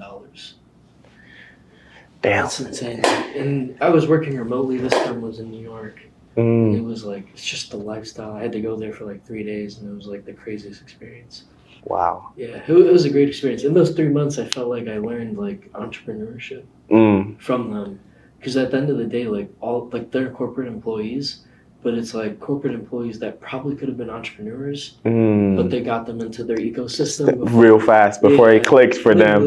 Damn. That's insane. And I was working remotely. This time was in New York. And it was like it's just the lifestyle. I had to go there for like 3 days, and it was like the craziest experience. Wow. Yeah, it was a great experience. In those 3 months, I felt like I learned like entrepreneurship from them. Because at the end of the day, like they're corporate employees, but it's like corporate employees that probably could have been entrepreneurs, but they got them into their ecosystem real fast before it clicked for them.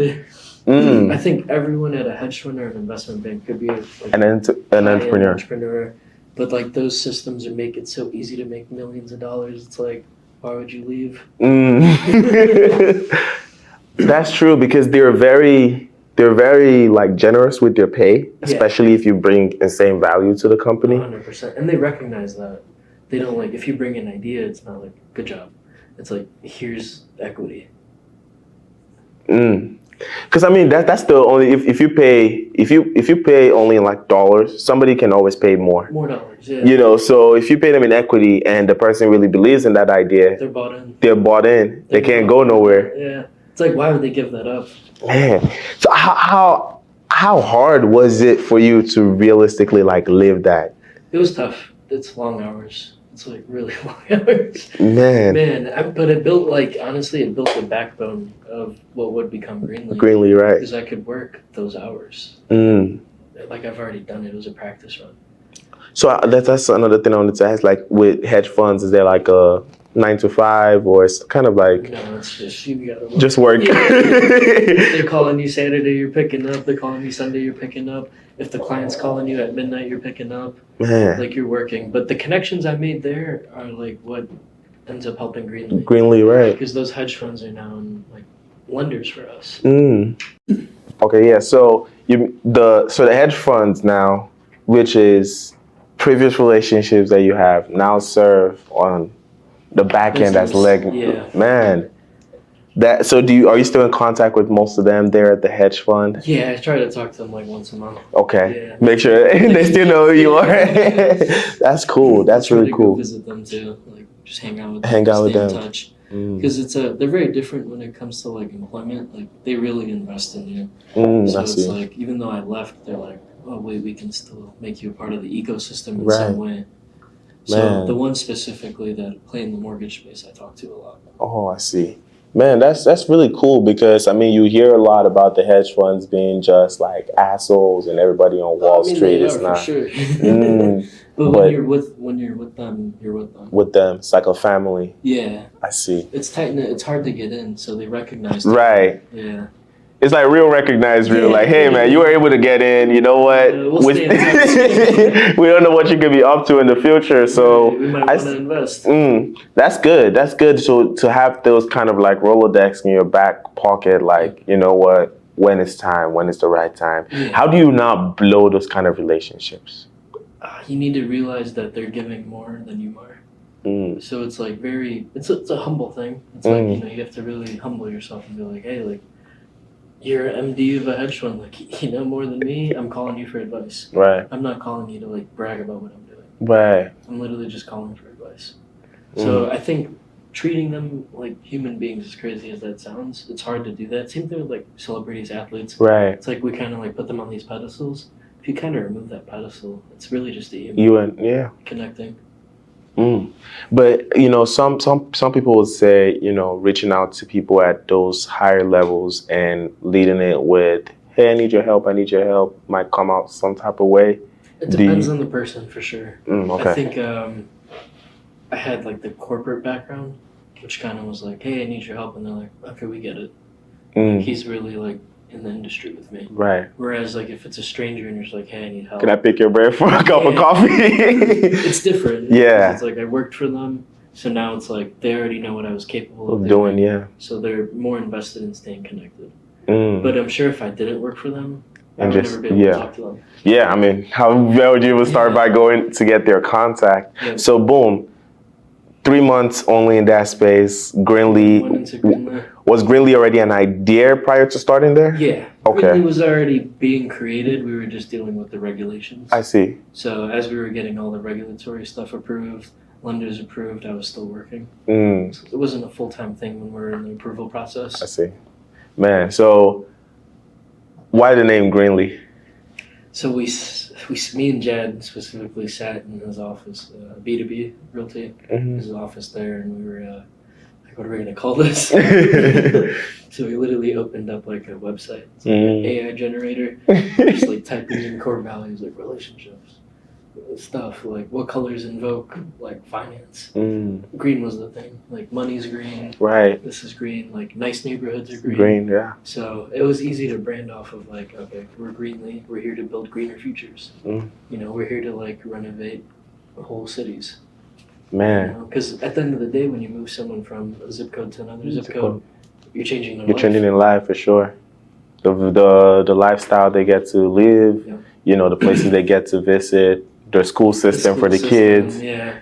I think everyone at a hedge fund or an investment bank could be an entrepreneur. But like those systems make it so easy to make millions of dollars. It's like, why would you leave? That's true because they're very like generous with their pay, especially if you bring insane value to the company. 100%. And they recognize that. They don't like, if you bring an idea, it's not like, good job. It's like, here's equity. Because I mean that's the only if you pay only in like dollars, somebody can always pay more. More dollars, yeah. So if you pay them in equity and the person really believes in that idea, they're bought in. They can't go nowhere. Yeah. It's like, why would they give that up? Man. So how hard was it for you to realistically like live that? It was tough. It's long hours. It's like really long hours. Man. But it built it built the backbone of what would become Greenlee. Greenlee, right. Because I could work those hours. Like I've already done it. It was a practice run. So that's another thing I wanted to ask. Like with hedge funds, is there like a 9 to 5 or it's kind of like... No, it's just you gotta work. Just work. Yeah. They're calling you Saturday, you're picking up. They're calling you Sunday, you're picking up. If the client's calling you at midnight, you're picking up. Man. Like you're working. But the connections I made there are like what ends up helping Greenlee. Greenlee, right. Because those hedge funds are now like lenders for us. Okay, yeah. So the hedge funds now, which is previous relationships that you have, now serve on the back end as man. Are you still in contact with most of them there at the hedge fund? Yeah, I try to talk to them like once a month. Okay. Yeah. Make sure they still know who you are. That's cool. That's really cool. Go visit them too. Like just hang out with them. Stay in touch. Because they're very different when it comes to like employment. Like they really invest in you. So it's like even though I left, they're like, oh wait, we can still make you a part of the ecosystem in some way. So the ones specifically that play in the mortgage space, I talk to a lot. Oh, I see. Man, that's really cool because I mean you hear a lot about the hedge funds being just like assholes and everybody on Wall Street is not. For sure. But when you're with them, you're with them. With them, it's like a family. Yeah. I see. It's tight. It's hard to get in, so they recognize. Right. Yeah. It's like real recognize real. Like, hey man, you were able to get in. You know what? We'll stay in touch. We don't know what you could be up to in the future, so we might want to invest. That's good. That's good. So to have those kind of like Rolodex in your back pocket, like you know what, when it's time, when it's the right time. Yeah. How do you not blow those kind of relationships? You need to realize that they're giving more than you are. So it's like it's a humble thing. It's like, you know, you have to really humble yourself and be like, hey, like, you're MD of a hedge fund, like, you know more than me. I'm calling you for advice. Right. I'm not calling you to like brag about what I'm doing. Right. I'm literally just calling for advice. So I think treating them like human beings, as crazy as that sounds, it's hard to do that. Same thing with like celebrities, athletes. Right. It's like we kind of like put them on these pedestals. If you kind of remove that pedestal, it's really just a human You and yeah. connecting. But you know, some people would say, you know, reaching out to people at those higher levels and leading it with, "Hey, I need your help. I need your help," might come out some type of way. It depends on the person for sure. Okay. I think I had like the corporate background, which kind of was like, "Hey, I need your help," and they're like, "Okay, we get it." He's really like in the industry with me. Right. Whereas like if it's a stranger and you're just like, "Hey, I need help," Can I pick your brain for a cup of coffee? It's different. Yeah. It's like I worked for them, so now it's like they already know what I was capable of doing. Yeah. So they're more invested in staying connected. But I'm sure if I didn't work for them, I would never be able to talk to them. Yeah, I mean, how would you even start by going to get their contact? Yeah. So boom, 3 months only in that space. Greenlee. Went into Greenlee. Was Greenlee already an idea prior to starting there? Yeah. Okay. Greenlee was already being created. We were just dealing with the regulations. I see. So as we were getting all the regulatory stuff approved, lenders approved, I was still working. So it wasn't a full-time thing when we were in the approval process. I see. Man, so why the name Greenlee? So me and Jad specifically sat in his office, B2B Realty, his office there, and we were like, what are we gonna call this? So we literally opened up like a website, it's like an AI generator, just like typing in core values like relationships, stuff like what colors invoke like finance. Green was the thing, like money's green. Right. This is green. Like nice neighborhoods are green. Green, yeah. So it was easy to brand off of like, okay, we're Greenlee. We're here to build greener futures. You know, we're here to like renovate whole cities. Man. Because at the end of the day, when you move someone from a zip code to another zip code, you're changing their life. You're changing their life for sure. The lifestyle they get to live, you know, the places they get to visit, their school system for the kids. Yeah.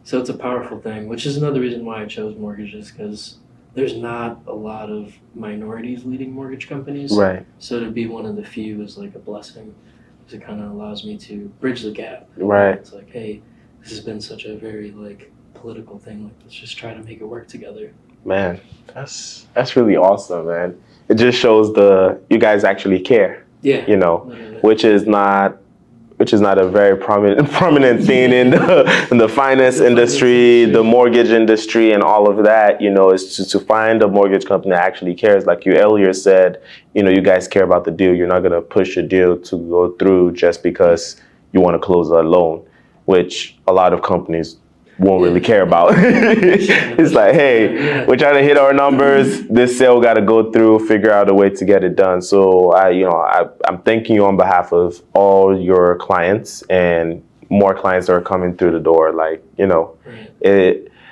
So it's a powerful thing, which is another reason why I chose mortgages, because there's not a lot of minorities leading mortgage companies. Right. So to be one of the few is like a blessing, because it kind of allows me to bridge the gap. Right. It's like, hey, this has been such a very like political thing. Like, let's just try to make it work together. Man, that's really awesome, man. It just shows you guys actually care. Yeah. You know, which is not a very prominent thing in the finance industry, the mortgage industry, and all of that. You know, is to find a mortgage company that actually cares. Like you earlier said, you know, you guys care about the deal. You're not gonna push a deal to go through just because you want to close a loan, which a lot of companies won't really care about. It's like, hey, we're trying to hit our numbers. This sale got to go through, figure out a way to get it done. So I'm thanking you on behalf of all your clients and more clients that are coming through the door. Like, you know,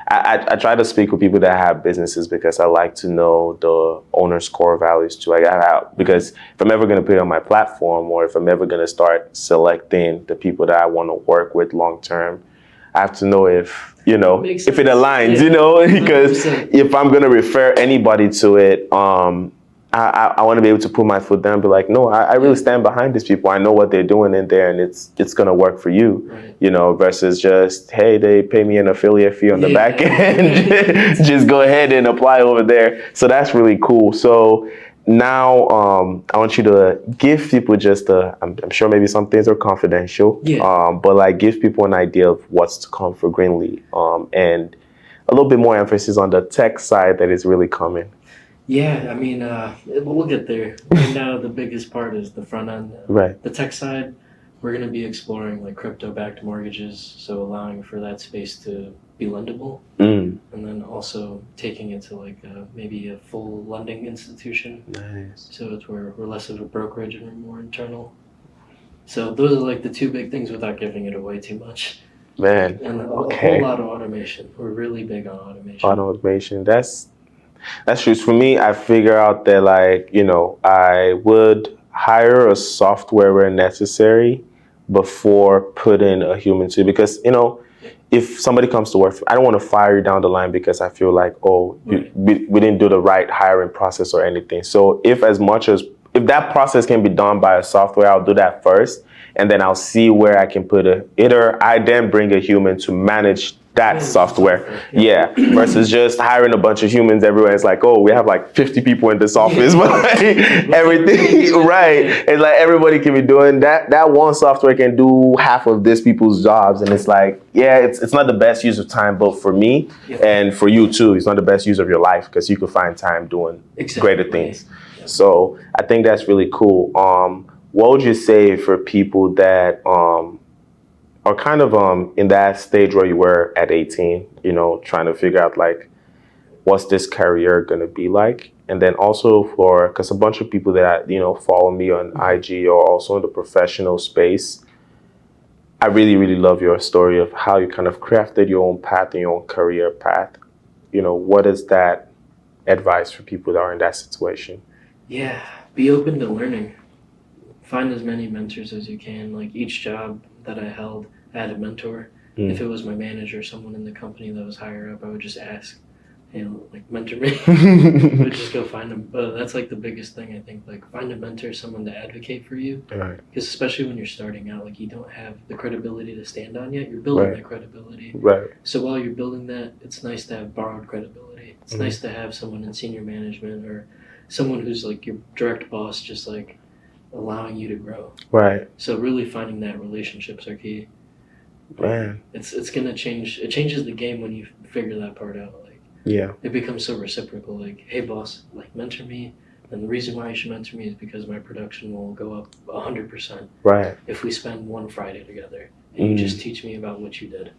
I try to speak with people that have businesses because I like to know the owner's core values too. Because if I'm ever going to put it on my platform, or if I'm ever going to start selecting the people that I want to work with long term, I have to know if it aligns, you know, because 100%. If I'm going to refer anybody to it, I want to be able to put my foot down and be like, no, I really stand behind these people. I know what they're doing in there, and it's going to work for you, you know, versus just, hey, they pay me an affiliate fee on the back end. Just go ahead and apply over there. So that's really cool. So now I want you to give people just I'm sure maybe some things are confidential, but like give people an idea of what's to come for Greenlee, and a little bit more emphasis on the tech side that is really coming. Yeah, I mean, we'll get there. Right now, the biggest part is the front end. Right. The tech side, we're going to be exploring like crypto-backed mortgages, so allowing for that space to be lendable, and then also taking it to like maybe a full lending institution. Nice. So it's where we're less of a brokerage and we're more internal. So those are like the two big things without giving it away too much. Man. And a whole lot of automation. We're really big on automation. Automation. That's true. For me, I figure out that like, you know, I would hire a software where necessary, before putting a human to, because if somebody comes to work, I don't want to fire you down the line because I feel like, we didn't do the right hiring process or anything. So if that process can be done by a software, I'll do that first, and then I'll see where I can put either I then bring a human to manage that software. Yeah. Versus just hiring a bunch of humans everywhere. It's like, we have like 50 people in this office, but like everything, right? It's like everybody can be doing that. That one software can do half of this people's jobs, and it's like, it's not the best use of time, both for me and for you too. It's not the best use of your life because you could find time doing greater things. So I think that's really cool. What would you say for people that are kind of in that stage where you were at 18, trying to figure out like, what's this career going to be like? And then also because a bunch of people that, follow me on IG or also in the professional space, I really, really love your story of how you kind of crafted your own path and your own career path. What is that advice for people that are in that situation? Yeah, be open to learning. Find as many mentors as you can. Like each job that I held, I had a mentor. If it was my manager or someone in the company that was higher up, I would just ask, hey, like mentor me. I would just go find them. But that's like the biggest thing, I think. Like find a mentor, someone to advocate for you. Right. Because especially when you're starting out, like you don't have the credibility to stand on yet. You're building that credibility. Right. So while you're building that, it's nice to have borrowed credibility. It's nice to have someone in senior management or someone who's like your direct boss, just like allowing you to grow. Right. So really finding that relationships are key. Man. It's gonna change. It changes the game when you figure that part out. Like it becomes so reciprocal. Like, hey boss, like mentor me. And the reason why you should mentor me is because my production will go up 100%. Right. If we spend one Friday together and you just teach me about what you did.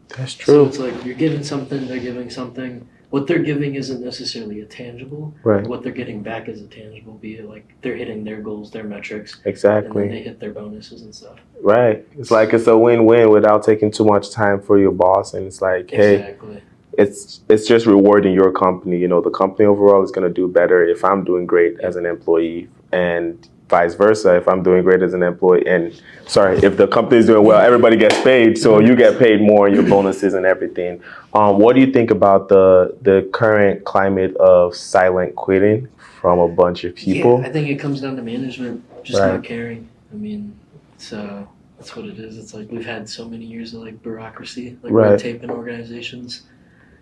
That's true. So it's like you're giving something, they're giving something. What they're giving isn't necessarily a tangible. Right. What they're getting back is a tangible, be it like they're hitting their goals, their metrics. Exactly. And then they hit their bonuses and stuff. Right. It's like it's a win-win without taking too much time for your boss. And it's like, hey, it's just rewarding your company. The company overall is going to do better if I'm doing great as an employee, and vice versa. If I'm doing great as an employee, if the company is doing well, everybody gets paid. So you get paid more in your bonuses and everything. What do you think about the current climate of silent quitting from a bunch of people? Yeah, I think it comes down to management just not caring. I mean, that's what it is. It's like we've had so many years of like bureaucracy, like red tape in organizations.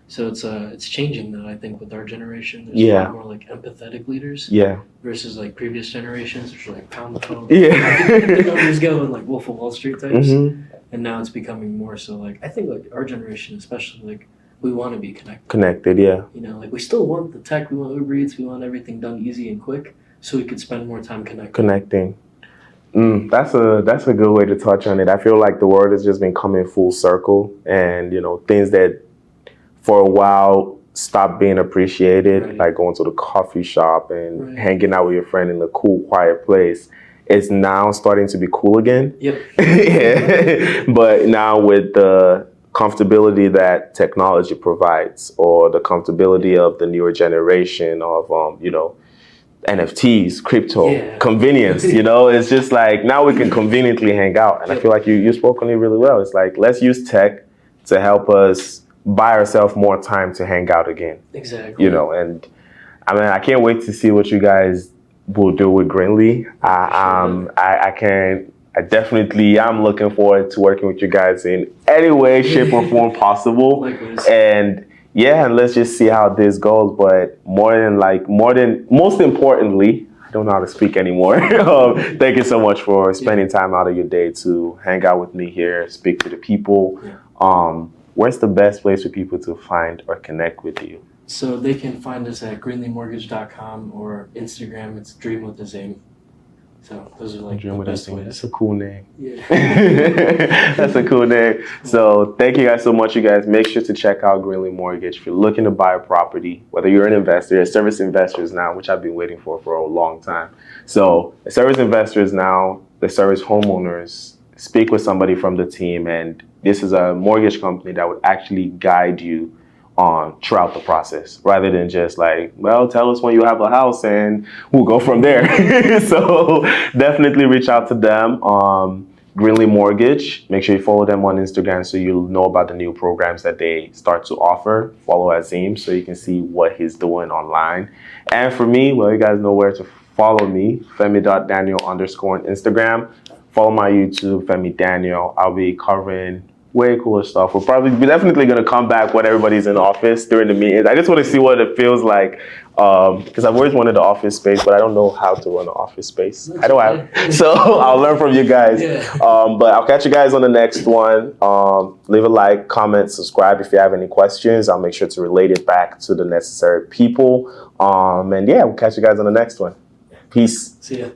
So it's changing though. I think with our generation, there's a lot more like empathetic leaders. Yeah. Versus like previous generations, which are like pound the phone. Yeah. The numbers going like Wolf of Wall Street types. And now it's becoming more so like I think like our generation, especially like we want to be connected. Connected, yeah. Like we still want the tech. We want Uber Eats. We want everything done easy and quick, so we could spend more time connecting. That's a good way to touch on it. I feel like the world has just been coming full circle, and things that for a while stopped being appreciated, like going to the coffee shop and hanging out with your friend in a cool, quiet place, is now starting to be cool again. Yep. But now with the comfortability that technology provides, or the comfortability of the newer generation of NFTs, crypto, convenience, it's just like now we can conveniently hang out. And I feel like you spoke on it really well. It's like, let's use tech to help us buy ourselves more time to hang out again. Exactly. And I mean, I can't wait to see what you guys will do with Greenly. I'm looking forward to working with you guys in any way, shape, or form possible. And let's just see how this goes. But most importantly, I don't know how to speak anymore. Thank you so much for spending time out of your day to hang out with me here, speak to the people. Where's the best place for people to find or connect with you? So they can find us at greenlymortgage.com or Instagram. It's Dream with Azeem. So those are like the best ways. That's a cool name. Yeah. That's a cool name. So thank you guys so much, you guys. Make sure to check out Greenly Mortgage. If you're looking to buy a property, whether you're an investor, service investors now, which I've been waiting for a long time. So service investors now, the service homeowners, speak with somebody from the team, and this is a mortgage company that would actually guide you on throughout the process, rather than just like, well, tell us when you have a house and we'll go from there. So definitely reach out to them. Greenlee Mortgage. Make sure you follow them on Instagram so you'll know about the new programs that they start to offer. Follow Azeem so you can see what he's doing online. And for me, well, you guys know where to follow me, Femi.Daniel_ on Instagram. Follow my YouTube, Femi Daniel. I'll be covering way cooler stuff. We're definitely going to come back when everybody's in the office during the meetings. I just want to see what it feels like. Because I've always wanted the office space, but I don't know how to run an office space. I don't have. So I'll learn from you guys. Yeah. But I'll catch you guys on the next one. Leave a like, comment, subscribe if you have any questions. I'll make sure to relate it back to the necessary people. And yeah, we'll catch you guys on the next one. Peace. See ya.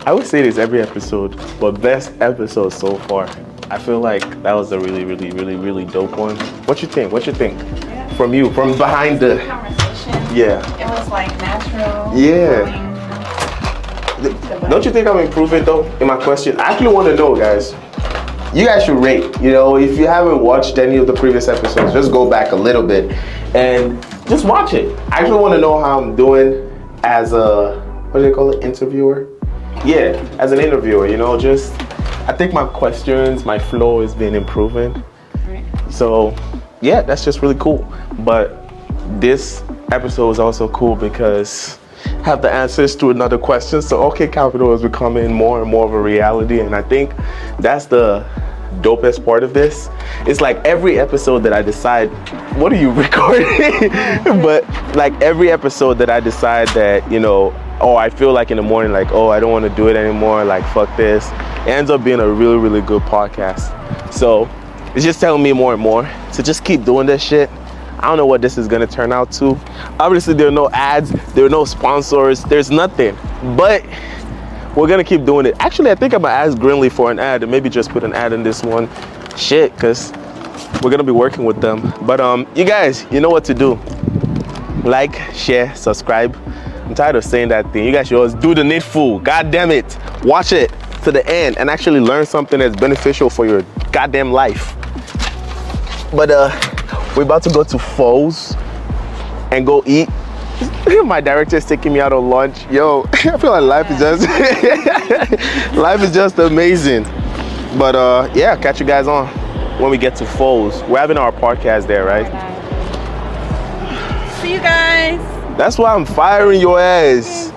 I would say this every episode, but best episode so far. I feel like that was a really, really, really, really dope one. What you think? Yeah. From you, from behind the conversation. Yeah. It was like natural. Yeah. Don't you think I'm improving though in my question? I actually want to know, guys. You guys should rate. If you haven't watched any of the previous episodes, just go back a little bit and just watch it. I actually want to know how I'm doing as a, what do they call it, interviewer? Yeah, as an interviewer, I think my questions, my flow has been improving. Right. So yeah, that's just really cool. But this episode is also cool because I have the answers to another question. So OK Capital is becoming more and more of a reality. And I think that's the dopest part of this. It's like every episode that I decide, what are you recording? But like every episode that I decide that, I feel like in the morning, like, I don't want to do it anymore, like, fuck this, it ends up being a really, really good podcast. So it's just telling me more and more to just keep doing this shit. I don't know what this is going to turn out to. Obviously, there are no ads, there are no sponsors, there's nothing, but we're going to keep doing it. Actually, I think I'm going to ask Greenlee for an ad and maybe just put an ad in this one. Shit, because we're going to be working with them. But you guys, you know what to do. Like, share, subscribe. I'm tired of saying that thing. You guys should always do the needful. God damn it. Watch it to the end and actually learn something that's beneficial for your goddamn life. But we're about to go to Foes and go eat. My director's taking me out on lunch. Yo, I feel like life is just amazing. But yeah, catch you guys on when we get to Foes. We're having our podcast there, right? See you guys. That's why I'm firing your ass.